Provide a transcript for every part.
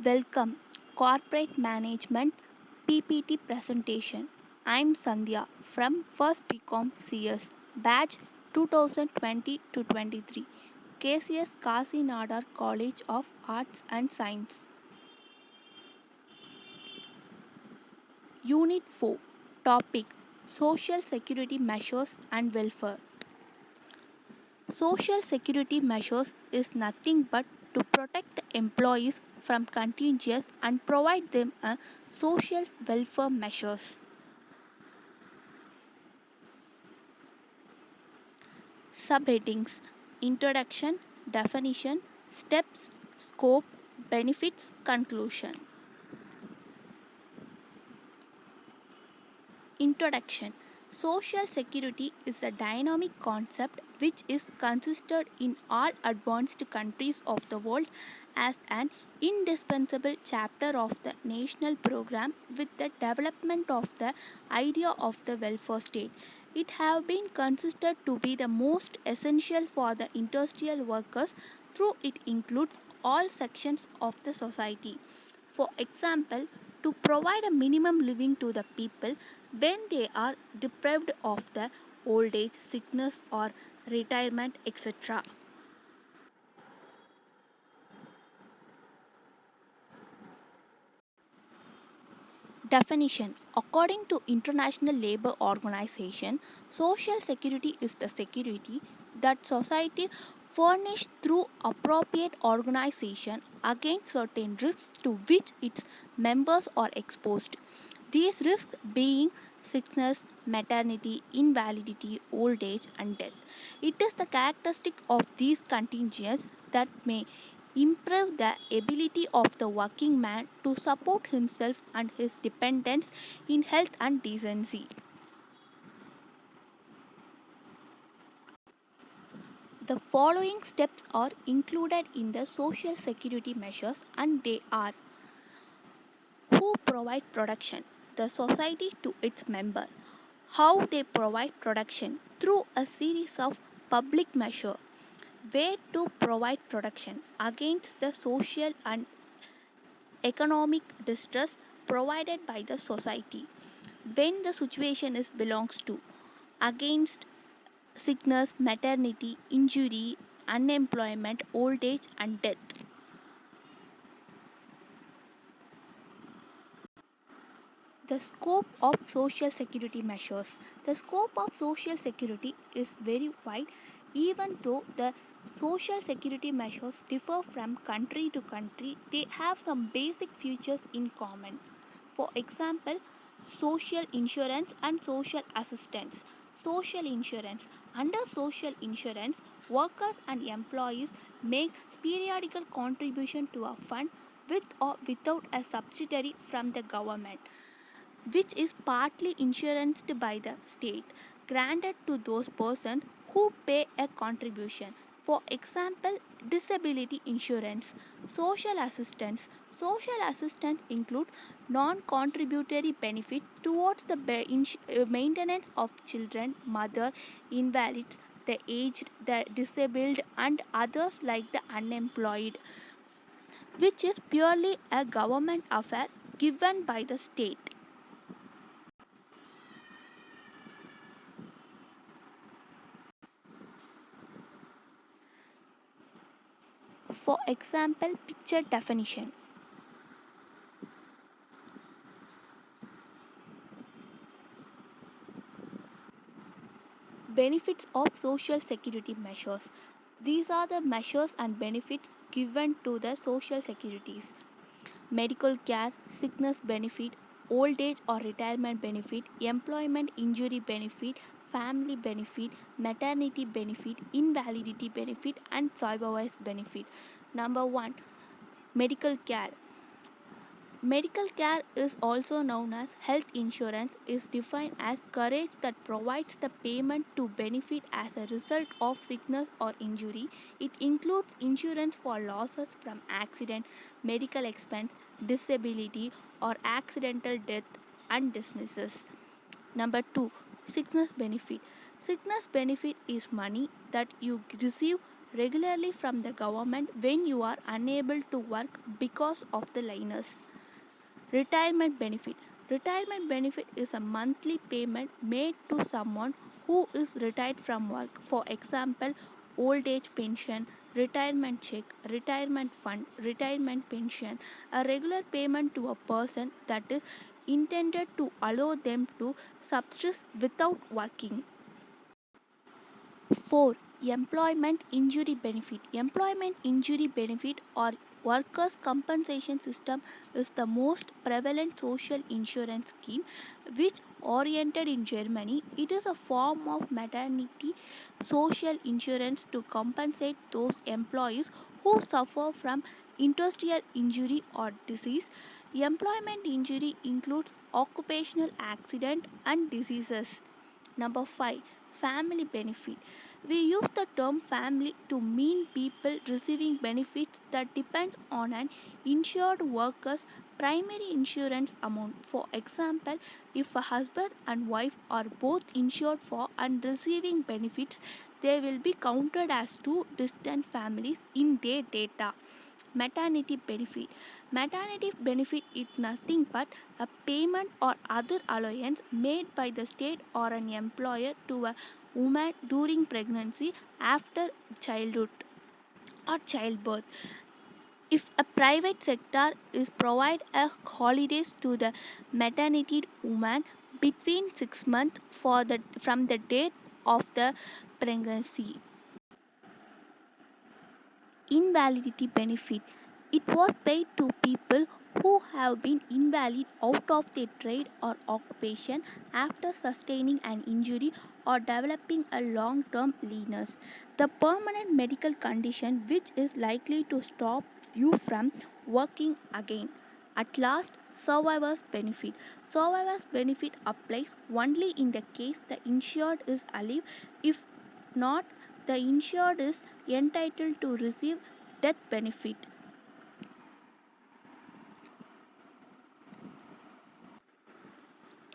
Welcome, Corporate Management PPT presentation. I'm Sandhya from First BCom CS, batch 2020 to 23, KCS Kasinadar College of Arts and Science. Unit 4, Topic Social Security Measures and Welfare. Social security measures is nothing but to protect the employees from contagious and provide them a social welfare measures. Subheadings: Introduction, Definition, Steps, Scope, Benefits, Conclusion. Introduction: Social security is a dynamic concept which is considered in all advanced countries of the world as an indispensable chapter of the national program with the development of the idea of the welfare state. It have been considered to be the most essential for the industrial workers through it includes all sections of the society. For example, to provide a minimum living to the people when they are deprived of the old age, sickness, or retirement, etc. Definition: According to International Labour Organization, social security is the security that society furnishes through appropriate organization against certain risks to which its members are exposed. These risks being sickness, maternity, invalidity, old age, and death. It is the characteristic of these contingents that may improve the ability of the working man to support himself and his dependents in health and decency. The following steps are included in the social security measures and they are: who provide protection? The society to its member. How they provide protection? Through a series of public measures. Where to provide protection against the social and economic distress provided by the society when the situation is belongs to against sickness, maternity, injury, unemployment, old age, and death. The scope of social security measures. The scope of social security is very wide, even though the social security measures differ from country to country, they have some basic features in common. For example, social insurance and social assistance. Social insurance. Under social insurance, workers and employees make periodical contribution to a fund with or without a subsidiary from the government, which is partly insured by the state, granted to those persons who pay a contribution. For example, disability insurance, social assistance. Social assistance includes non contributory benefit towards the maintenance of children, mother, invalids, the aged, the disabled, and others like the unemployed, which is purely a government affair given by the state. For example, picture definition. Benefits of social security measures. These are the measures and benefits given to the social securities: medical care, sickness benefit, old age or retirement benefit, employment injury benefit, family benefit, maternity benefit, invalidity benefit, and survivor's benefit. Number 1, medical care. Medical care is also known as health insurance is defined as coverage that provides the payment to benefit as a result of sickness or injury. It includes insurance for losses from accident, medical expense, disability or accidental death and dismisses. Number 2, sickness benefit. Sickness benefit is money that you receive regularly from the government when you are unable to work because of the liners. Retirement benefit. Retirement benefit is a monthly payment made to someone who is retired from work. For example, old age pension, retirement check, retirement fund, retirement pension. A regular payment to a person that is intended to allow them to subsist without working. 4. Employment injury benefit. Employment injury benefit or workers' compensation system is the most prevalent social insurance scheme which oriented in Germany. It is a form of maternity social insurance to compensate those employees who suffer from industrial injury or disease. Employment injury includes occupational accident and diseases. Number 5. Family benefit. We use the term family to mean people receiving benefits that depend on an insured worker's primary insurance amount. For example, if a husband and wife are both insured for and receiving benefits, they will be counted as two distant families in their data. Maternity benefit. Maternity benefit is nothing but a payment or other allowance made by the state or an employer to a woman during pregnancy, after childhood or childbirth. If a private sector is provide a holidays to the maternity woman between 6 months for the from the date of the pregnancy. Invalidity benefit. It was paid to people who have been invalid out of their trade or occupation after sustaining an injury or developing a long term illness. The permanent medical condition which is likely to stop you from working again. At last, survivor's benefit. Survivor's benefit applies only in the case the insured is alive. If not, the insured is entitled to receive death benefit.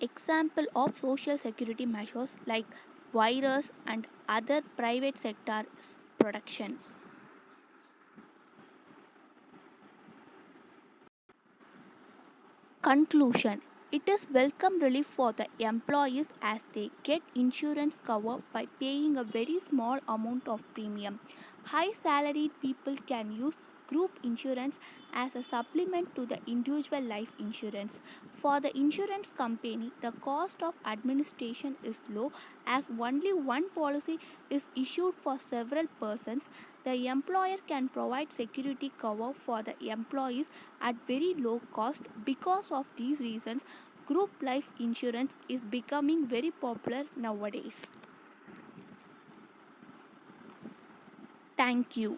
Example of social security measures like virus and other private sector protection. Conclusion. It is welcome relief for the employees as they get insurance cover by paying a very small amount of premium. High salaried people can use group insurance as a supplement to the individual life insurance. For the insurance company, the cost of administration is low as only one policy is issued for several persons. The employer can provide security cover for the employees at very low cost. Because of these reasons, group life insurance is becoming very popular nowadays. Thank you.